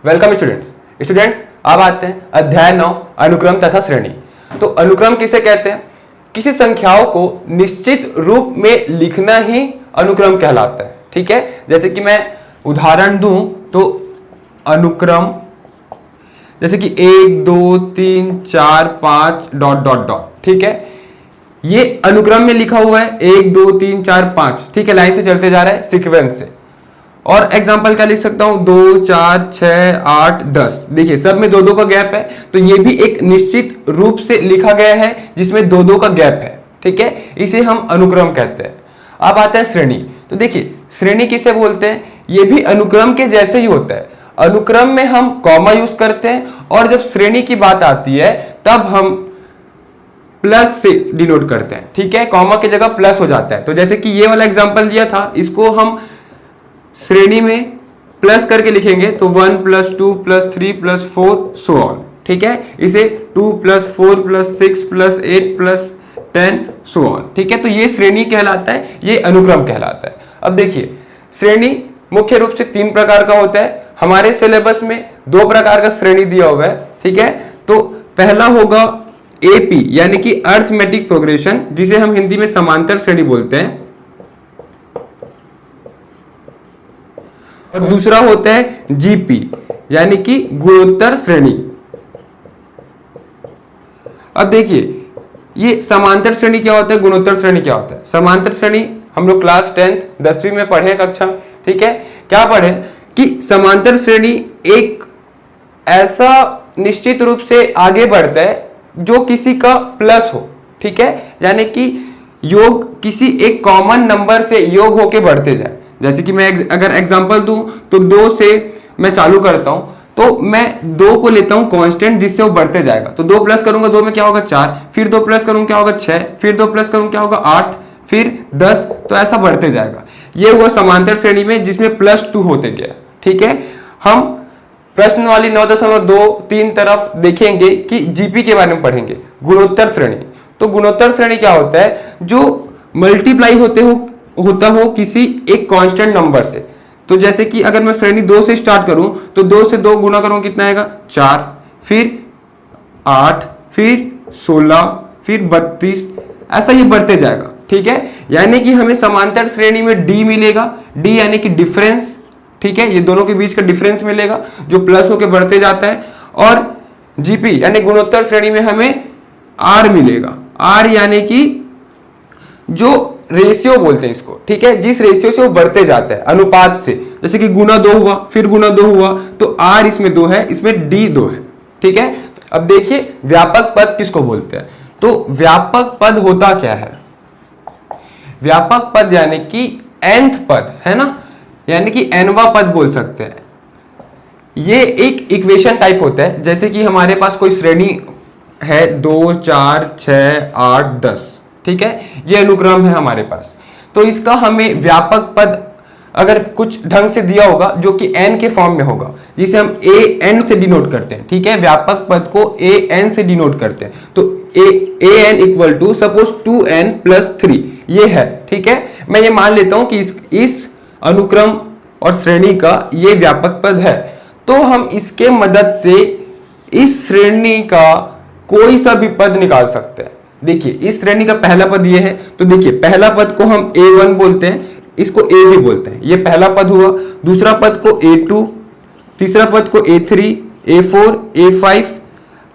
Welcome students, अब आते हैं अध्याय 9 अनुक्रम तथा श्रेणी। तो अनुक्रम किसे कहते हैं? किसी संख्याओं को निश्चित रूप में लिखना ही अनुक्रम कहलाता है। ठीक है, जैसे कि मैं उदाहरण दूं तो अनुक्रम जैसे कि 1 2 3 4 5 डॉट डॉट डॉट। ठीक है, ये अनुक्रम में लिखा हुआ है 1 2 3 4 5। ठीक है, लाइन से चलते जा रहा है सीक्वेंस से। और एग्जाम्पल क्या लिख सकता हूं? 2 4 6 8 10। देखिए सब में 2 का गैप है, तो ये भी एक निश्चित रूप से लिखा गया है जिसमें 2 का गैप है। ठीक है, इसे हम अनुक्रम कहते हैं। अब आता है श्रेणी। तो देखिए श्रेणी किसे बोलते हैं? ये भी अनुक्रम के जैसे ही होता है। अनुक्रम में हम कॉमा यूज करते हैं और जब श्रेणी की बात आती है तब हम प्लस से डिनोट करते हैं। ठीक है, कॉमा की जगह प्लस हो जाता है। तो जैसे कि ये वाला एग्जांपल दिया था, इसको हम श्रेणी में प्लस करके लिखेंगे तो 1 + 2 + 3 + 4 सो ऑन। ठीक है, इसे 2 + 4 + 6 + 8 + 10 सो ऑन। ठीक है, तो ये श्रेणी कहलाता है, ये अनुक्रम कहलाता है। अब देखिए श्रेणी मुख्य रूप से 3 प्रकार का होता है। हमारे सिलेबस में 2 प्रकार का श्रेणी दिया हुआ है। ठीक है, तो पहला होगा एपी यानी कि अरिथमेटिक प्रोग्रेशन, जिसे हम हिंदी में समांतर श्रेणी बोलते हैं, और दूसरा होता है जीपी यानी कि गुणोत्तर श्रेणी। अब देखिए ये समांतर श्रेणी क्या होता है, गुणोत्तर श्रेणी क्या होता है? समांतर श्रेणी हम लोग क्लास 10th 10वीं में पढ़े कक्षा। ठीक है, क्या पढ़े कि समांतर श्रेणी एक ऐसा निश्चित रूप से आगे बढ़ता है जो किसी का प्लस हो। ठीक है, यानी कि योग किसी एक कॉमन नंबर से योग होके बढ़ते जाए। जैसे कि मैं अगर एग्जांपल दूं तो 2 से मैं चालू करता हूं, तो मैं 2 को लेता हूं कांस्टेंट जिससे वो बढ़ते जाएगा। तो 2 प्लस करूंगा 2 में क्या होगा 4, फिर 2 प्लस करूंगा क्या होगा 6, फिर 2 प्लस करूंगा क्या होगा 8, फिर 10। तो ऐसा बढ़ते जाएगा। ये हुआ समांतर श्रेणी में जिसमें +2 होते गया। ठीक है, हम प्रश्न वाली 9.23 तरफ देखेंगे कि जीपी के बारे में पढ़ेंगे, गुणोत्तर श्रेणी। तो गुणोत्तर श्रेणी क्या होता है? जो मल्टीप्लाई होता हो किसी एक कांस्टेंट नंबर से। तो जैसे कि अगर मैं श्रेणी 2 से स्टार्ट करूं तो 2 से 2 गुना करूं कितना आएगा 4, फिर 8, फिर 16, फिर 32, ऐसा ही बढ़ते जाएगा। ठीक है, यानी कि हमें समांतर श्रेणी में डी मिलेगा। डी यानी कि डिफरेंस। ठीक है, ये दोनों के बीच का डिफरेंस मिलेगा जो प्लस होके बढ़ते जाता है। और जीपी यानी गुणोत्तर श्रेणी में हमें आर मिलेगा। आर यानी कि जो रेशियो बोलते हैं इसको। ठीक है, जिस रेशियो से वो बढ़ते जाता है, अनुपात से। जैसे कि गुना 2 हुआ, फिर गुना 2 हुआ, तो आर इसमें 2 है, इसमें डी 2 है। ठीक है, अब देखिए व्यापक पद किसको बोलते हैं? तो व्यापक पद होता क्या है? व्यापक पद यानी कि nth पद है ना, यानी कि nवां पद बोल सकते हैं। ये एक इक्वेशन टाइप होता है। जैसे कि हमारे पास कोई श्रेणी है 2 4 6 8 10। ठीक है, ये अनुक्रम है हमारे पास। तो इसका हमें व्यापक पद अगर कुछ ढंग से दिया होगा जो कि n के फॉर्म में होगा, जिसे हम an से डिनोट करते हैं। ठीक है, व्यापक पद को an से डिनोट करते हैं। तो an equal to suppose 2n + 3 ये है। ठीक है, मैं ये मान लेता हूं कि इस अनुक्रम और श्रेणी का ये व्यापक पद है। तो हम इसके मदद से इस श्रेणी का कोई सा भी पद निकाल सकते हैं। देखिए इस श्रेणी का पहला पद ये है, तो देखिए पहला पद को हम a1 बोलते हैं, इसको a भी बोलते हैं। ये पहला पद हुआ। दूसरा पद को a2, तीसरा पद को a3, a4, a5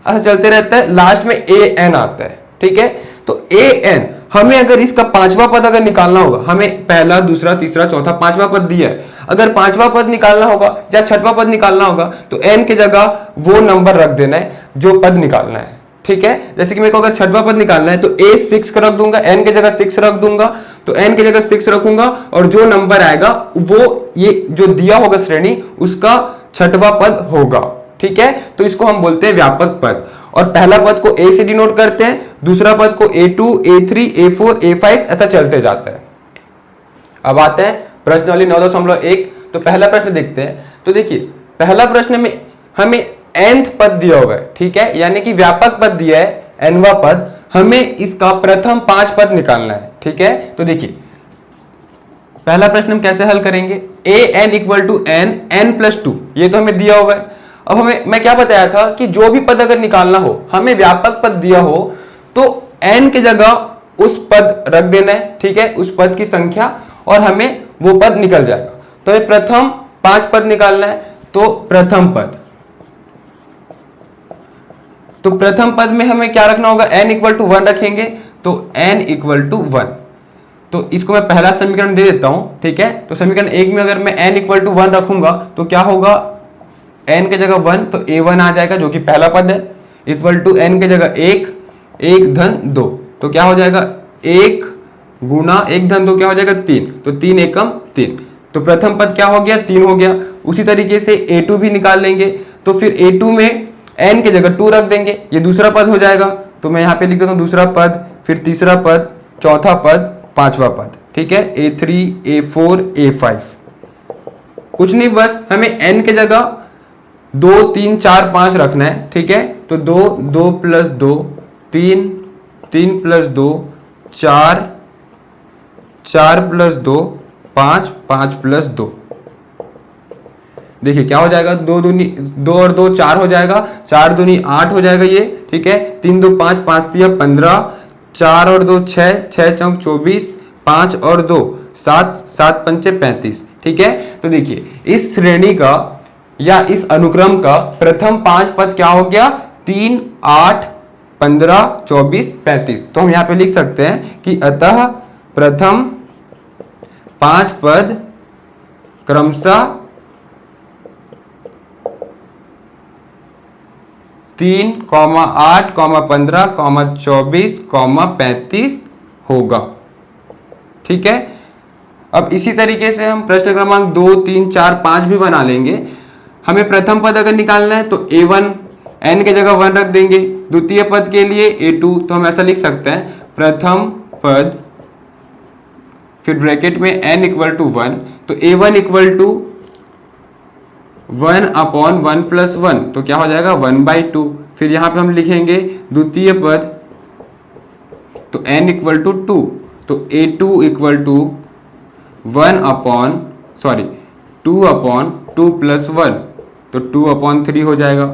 ऐसा चलते रहता है। लास्ट में an आता है। ठीक है, तो an हमें अगर इसका 5वां पद अगर निकालना होगा, हमें पहला दूसरा तीसरा चौथा 5वां पद दिया है, अगर 5वां पद निकालना होगा या 6वां पद निकालना होगा तो n की जगह वो नंबर रख देना है जो पद निकालना है। ठीक है, जैसे कि मेरे को अगर 6वां पद निकालना है तो a6 का रख दूंगा, n की जगह 6 रख दूंगा, तो n की जगह 6 रखूंगा और जो नंबर आएगा वो ये जो दिया होगा श्रेणी उसका 6वां पद होगा। ठीक है, तो इसको हम बोलते हैं व्यापक पद। और पहला पद को a से डिनोट करते हैं, दूसरा पद को a2, a3, a4, a5 ऐसा चलते जाता है। अब आते हैं प्रश्न वाली 9.1। तो पहला प्रश्न देखते हैं। तो देखिए पहला प्रश्न में हमें nth पद दिया हुआ है। ठीक है, यानी कि व्यापक पद दिया है nवां पद, हमें इसका प्रथम 5 पद निकालना है। ठीक है, तो देखिए पहला प्रश्न हम कैसे हल करेंगे? A N equal to N N plus two, ये तो हमें दिया हुआ है। अब हमें मैं क्या बताया था कि जो भी पद अगर निकालना हो, हमें व्यापक पद दिया हो तो एन की जगह उस पद रख देना है, ठीक है, उस पद की संख्या, और हमें वो पद निकल जाएगा। तो ये प्रथम 5 पद निकालना है, तो प्रथम पद, तो प्रथम पद में हमें क्या रखना होगा, n इक्वल टू 1 रखेंगे, तो n इक्वल टू 1। तो इसको मैं पहला समीकरण दे देता हूं, ठीक है। तो समीकरण 1 में अगर मैं n इक्वल टू 1 रखूंगा तो क्या होगा, n के जगह 1 तो a1 आ जाएगा जो कि पहला पद है, इक्वल टू n के जगह 1, 1 धन 2, तो क्या हो जाएगा 1 गुना 1 धन 2 क्या हो जाएगा 3, तो 3 एकम 3, तो प्रथम पद क्या हो गया 3 हो गया। उसी तरीके से a2 भी निकाल लेंगे, तो फिर a2 में n के जगह 2 रख देंगे, ये दूसरा पद हो जाएगा। तो मैं यहाँ पे लिख देता हूँ दूसरा पद, फिर तीसरा पद, चौथा पद, पांचवा पद, ठीक है, a3 a4 a5। कुछ नहीं, बस हमें n के जगह 2 3 4 5 रखना है, ठीक है। तो 2 2 प्लस 2 3 3 प्लस 2 4 4 प्लस 2 5 5 प्लस 2, देखिए क्या हो जाएगा, 2 और 2 4 हो जाएगा, 4 दूनी 8 हो जाएगा ये, ठीक है। 3 2 5 5 3 15, 4 और 2 6 6 चौक 24, 5 और 2 7 7 पंचे 35, ठीक है। तो देखिए इस श्रेणी का या इस अनुक्रम का प्रथम 5 पद क्या हो गया, 3 8 15 24 35। तो हम यहाँ पे लिख सकते हैं कि अतः प्रथम 5 पद क्रमशः 3, 8, 15, 24, 35 होगा, ठीक है। अब इसी तरीके से हम प्रश्न क्रमांक 2, 3, 4, 5 भी बना लेंगे। हमें प्रथम पद अगर निकालना है तो a1 n के जगह 1 रख देंगे, द्वितीय पद के लिए a2, तो हम ऐसा लिख सकते हैं प्रथम पद, फिर ब्रैकेट में n इक्वल टू 1, तो a1 equal to 1 upon 1 plus 1, तो क्या हो जाएगा 1/2। फिर यहाँ पे हम लिखेंगे द्वितीय पद, तो n इक्वल टू 2, तो a2 equal to 2 upon 2 plus 1, तो 2 अपॉन 3 हो जाएगा।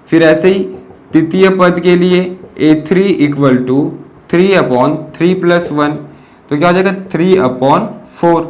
फिर ऐसे ही तृतीय पद के लिए a3 equal to 3 upon 3 plus 1, तो क्या हो जाएगा 3 अपॉन 4।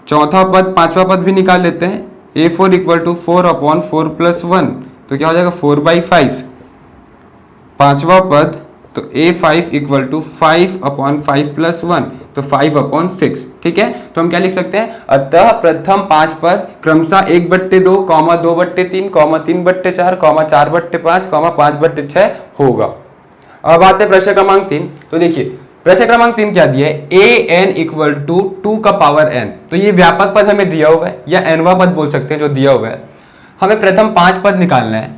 चौथा पद, पांचवा पद भी निकाल लेते हैं, a4 equal to 4 upon 4 plus 1, तो क्या हो जाएगा 4/5। पांचवा पद तो a5 equal to 5 upon 5 plus 1, तो 5 अपॉन 6, ठीक है। तो हम क्या लिख सकते हैं, अतः प्रथम 5 पद क्रमशः 1/2, 2/3, 3/4, 4/5, 5/6 होगा। अब आते हैं प्रश्न क्रमांक 3। तो देखिए प्रश्न क्रमांक 3 क्या दिया है, an इक्वल टू 2 का पावर n, तो ये व्यापक पद हमें दिया हुआ है या nवा पद बोल सकते हैं जो दिया हुआ है। हमें प्रथम 5 पद निकालना है,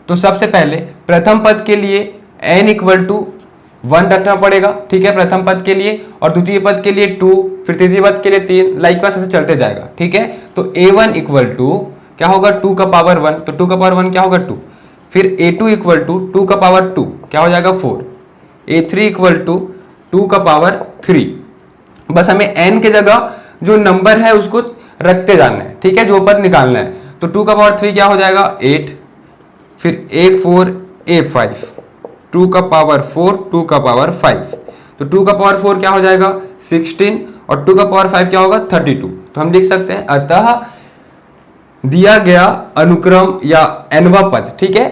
तो सबसे पहले प्रथम पद के लिए n इक्वल टू 1 रखना पड़ेगा, ठीक है, प्रथम पद के लिए, और द्वितीय पद के लिए 2, फिर तृतीय पद के लिए 3, लाइकवाइज ऐसे चलते जाएगा, ठीक है। तो a1 इक्वल टू क्या होगा 2 का पावर 1, तो 2 का पावर 1 क्या होगा 2, फिर a2 इक्वल टू 2 का पावर 2 क्या हो जाएगा 4, a3 इक्वल टू 2 का पावर 3। बस हमें n के जगह जो नंबर है उसको रखते जाना है, ठीक है, जो पद निकालना है। तो 2 का पावर 3 क्या हो जाएगा 8, फिर a4 a5, 2 का पावर 4, 2 का पावर 5, तो 2 का पावर 4 क्या हो जाएगा 16, और 2 का पावर 5 क्या होगा 32। तो हम लिख सकते हैं अतः दिया गया अनुक्रम या nवा पद, ठीक है,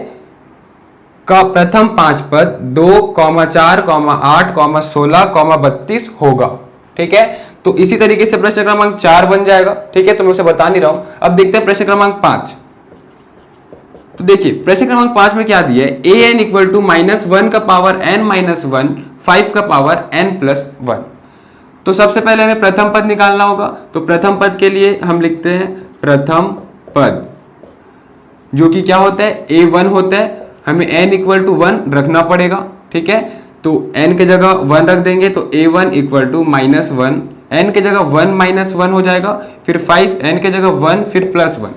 का प्रथम 5 पद 2, 4, 8, 16, 32 होगा, ठीक है। तो इसी तरीके से प्रश्न क्रमांक 4 बन जाएगा, ठीक है, तो मैं उसे बता नहीं रहा हूं। अब देखते हैं प्रश्न क्रमांक 5। तो देखिए प्रश्न क्रमांक 5 में क्या दिया है, an इक्वल टू -1 का पावर n-1, 5 का पावर n+1। तो सबसे पहले हमें प्रथम पद निकालना होगा, तो प्रथम पद के लिए हम लिखते हैं प्रथम पद, जो कि क्या होता है a1 होता है, हमें n इक्वल टू 1 रखना पड़ेगा, ठीक है। तो n के जगह 1 रख देंगे, तो a1 इक्वल टू -1, n के जगह 1 - 1 हो जाएगा, फिर 5, n के जगह 1, फिर +1।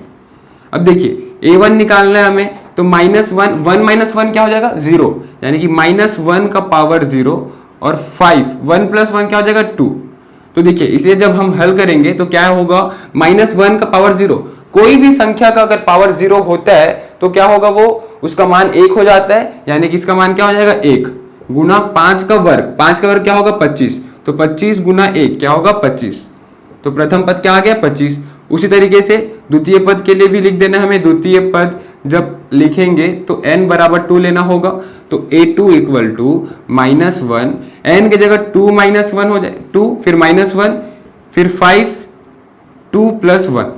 अब देखिए a1 निकालना है हमें, तो -1, 1 - 1 क्या हो जाएगा 0, यानी कि -1 का पावर 0, और 5, 1 + 1 क्या हो जाएगा 2, तो देखिए इसे जब हम हल करेंगे तो क्या होगा, -1 का पावर 0, कोई भी संख्या का अगर पावर 0 होता है तो क्या होगा, वो उसका मान 1 हो जाता है, यानी कि इसका मान क्या हो जाएगा 1 गुना 5 का वर्ग, 5 का वर्ग क्या होगा 25, तो 25 गुना 1 क्या होगा 25, तो प्रथम पद क्या आ गया 25। उसी तरीके से द्वितीय पद के लिए भी लिख देना हमें, द्वितीय पद जब लिखेंगे तो n बराबर 2 लेना होगा, तो a2 इक्वल टू -1, n की जगह 2 - 1 हो जाए 2, फिर -1, फिर 5, 2 + 1,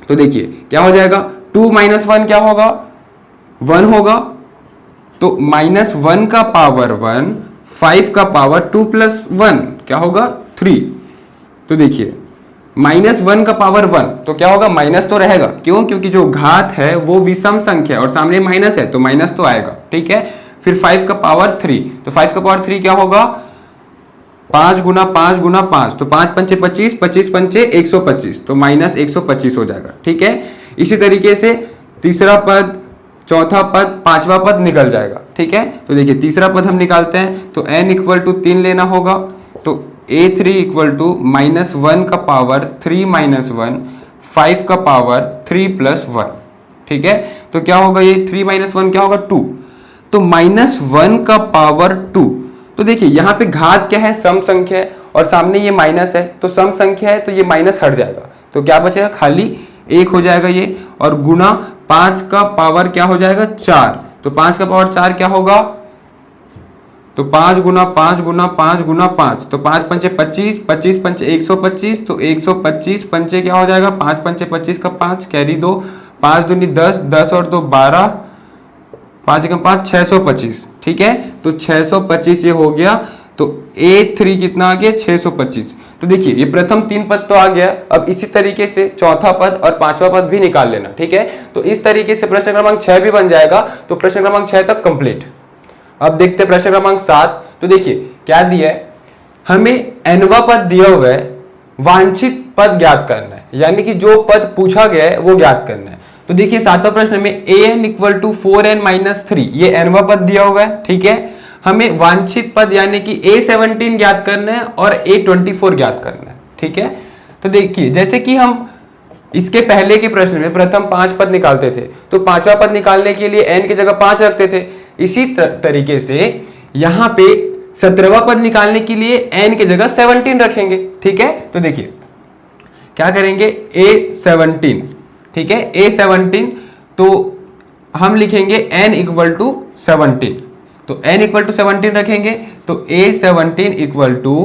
तो देखिए क्या हो जाएगा 2 - 1 क्या होगा 1 होगा, तो -1 का पावर 1, 5 का पावर 2 + 1 क्या होगा 3, तो देखिए -1 का पावर 1 तो क्या होगा माइनस तो रहेगा, क्यों, क्योंकि जो घात है वो विषम संख्या है और सामने माइनस है तो माइनस तो आएगा, ठीक है। फिर 5 का पावर 3, तो 5 का पावर 3 क्या होगा 5 गुना 5 गुना 5, तो 5 पंचे 25, 25 पंचे 125, तो -125 हो जाएगा, ठीक है। इसी तरीके से तीसरा पद, चौथा पद, पांचवा पद निकल जाएगा, ठीक है। तो देखिए तीसरा पद हम निकालते हैं, तो n इक्वल टू 3 लेना होगा, तो a3 इक्वल टू -1 का पावर 3 - 1, 5 का पावर 3 + 1, ठीक है। तो क्या होगा ये 3 - 1 क्या होगा 2, तो -1 का पावर 2, तो देखिए यहाँ पे घात क्या है सम संख्या है और सामने ये माइनस है, तो सम संख्या है तो ये माइनस हट जाएगा, तो क्या बचेगा खाली 1 हो जाएगा ये, और गुना 5 का पावर क्या हो जाएगा 4, तो 5 का पावर 4 क्या होगा, तो 5 गुना 5 गुना 5 गुना 5, तो 5 पंचे 25, 25 पंचे 125, तो 125 पंचे क्या हो जाएगा 5 पंचे 25 का 5 कैरी 2, 5 दूनी 10, 10 और 2 12, 5 एकम 5, 625, ठीक है। तो 625 ये हो गया, तो A3 कितना आ गया 625। तो देखिए ये प्रथम 3 पद तो आ गया, अब इसी तरीके से चौथा पद और पांचवा पद भी निकाल लेना, ठीक है। तो इस तरीके से प्रश्न क्रमांक 6 भी बन जाएगा, तो प्रश्न क्रमांक 6 तक कंप्लीट। अब देखते हैं प्रश्न क्रमांक 7, तो देखिए क्या दिया है, हमें nवा पद दिया हुआ है, वांछित पद ज्ञात करना है, यानी कि जो पद पूछा गया है वो ज्ञात करना है। तो देखिए सातवां प्रश्न में an इक्वल टू 4n - 3, ये nवा पद दिया हुआ है, ठीक है। हमें वांछित पद यानी कि a17 ज्ञात करना है और a24 ज्ञात करना है, ठीक है। तो देखिए जैसे कि हम इसके पहले के प्रश्न में प्रथम 5 पद निकालते थे, तो पांचवा पद निकालने के लिए n की जगह 5 रखते थे, इसी तरीके से यहाँ पे 17वां पद निकालने के लिए n की जगह 17 रखेंगे, ठीक है। तो देखिए क्या करेंगे a17, ठीक है, a17, तो हम लिखेंगे n इक्वल टू 17, तो n इक्वल टू 17 रखेंगे, तो a17 इक्वल टू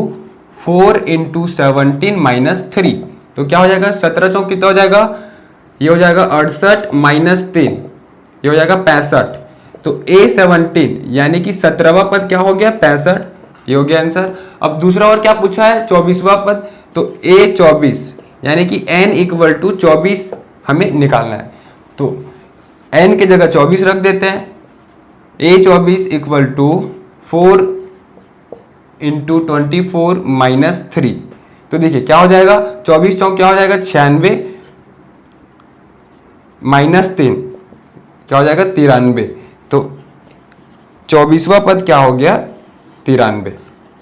4 × 17 - 3, तो क्या हो जाएगा 17 चौक कितना हो जाएगा, ये हो जाएगा 68 - 3, ये हो जाएगा 65, तो a17 यानी कि 17वां पद क्या हो गया 65, ये हो गया आंसर। अब दूसरा और क्या पूछा है 24वां पद, तो a24 यानी कि n इक्वल टू 24 हमें निकालना है, तो n की जगह 24 रख देते हैं, a24 इक्वल टू 4 × 24 - 3, तो देखिए क्या हो जाएगा 24 चौक क्या हो जाएगा 96 - 3 क्या हो जाएगा 93, तो 24वां पद क्या हो गया 93।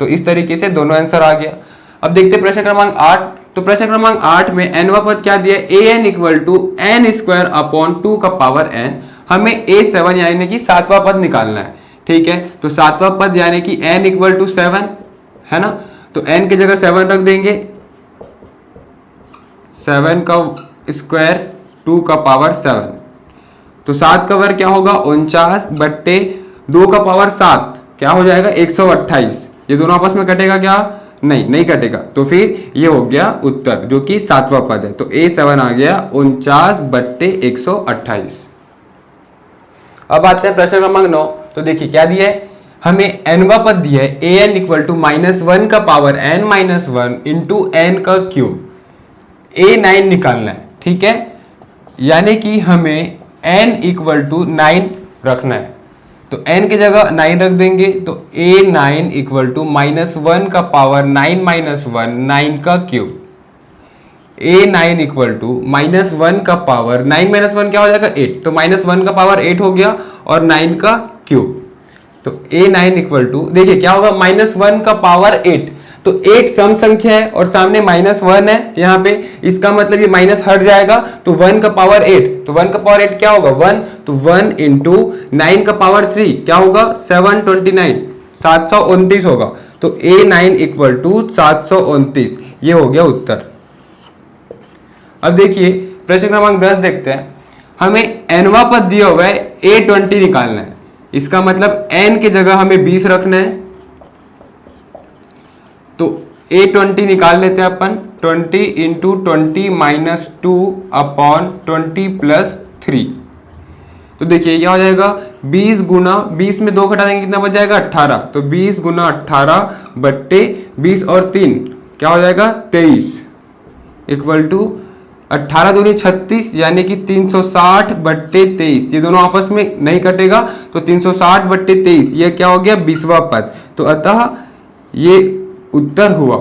तो इस तरीके से दोनों आंसर आ गया। अब देखते हैं प्रश्न क्रमांक 8, तो प्रश्न क्रमांक 8 में nवा पद क्या दिया है an इक्वल टू n² / 2 का पावर n, हमें a7 यानी कि 7वां पद निकालना है, ठीक है। तो 7वां पद यानी कि n इक्वल टू 7 है ना, तो n की जगह 7 रख देंगे, 7 का स्क्वायर 2 का पावर 7, तो 7 का वर्ग क्या होगा 49 बट्टे 2 का पावर 7 क्या हो जाएगा 128, ये दोनों आपस में कटेगा क्या, नहीं कटेगा, तो फिर ये हो गया उत्तर जो कि 7वां पद है, तो a7 आ गया 49 बट्टे 128। अब आते हैं प्रश्न क्रमांक 9, तो देखिए क्या दिया है, हमें nवा पद दिया है an इक्वल टू -1 का पावर n - 1 इंटू n का क्यूब, a9 निकालना है, ठीक है, यानी कि हमें n इक्वल टू 9 रखना है, तो n की जगह 9 रख देंगे, तो a9 इक्वल टू -1 का पावर 9 - 1 9 का क्यूब, a9 इक्वल टू -1 का पावर 9 - 1 क्या हो जाएगा 8, तो -1 का पावर 8 हो गया और 9 का क्यूब, तो a9 इक्वल टू देखिए क्या होगा -1 का पावर 8, तो 8 सम संख्या है और सामने -1 है यहाँ पे, इसका मतलब ये माइनस हट जाएगा, तो 1 का पावर 8, तो 1 का पावर 8 क्या होगा 1, तो 1 इंटू 9 का पावर 3 क्या होगा 729, 729 होगा। तो A9 इक्वल टू 729, ये हो गया उत्तर। अब देखिए प्रश्न क्रमांक 10 देखते हैं। हमें nवा पद दिया हुआ है A20 निकालना है, इसका मतलब n की जगह हमें 20 रखना है, तो A20 निकाल लेते हैं अपन। 20 इंटू 20 माइनस 2 अपॉन 20 प्लस 3, तो देखिए क्या हो जाएगा 20 गुना 20 में 2 घटा देंगे कितना बच जाएगा 18, तो 20 गुना 18 बट्टे 20 और 3 क्या हो जाएगा 23 इक्वल टू 18 दूनी 36 यानी कि 360 बट्टे 23, ये दोनों आपस में नहीं कटेगा, तो 360 बट्टे 23 ये क्या हो गया 20वां पद। तो अतः ये उत्तर हुआ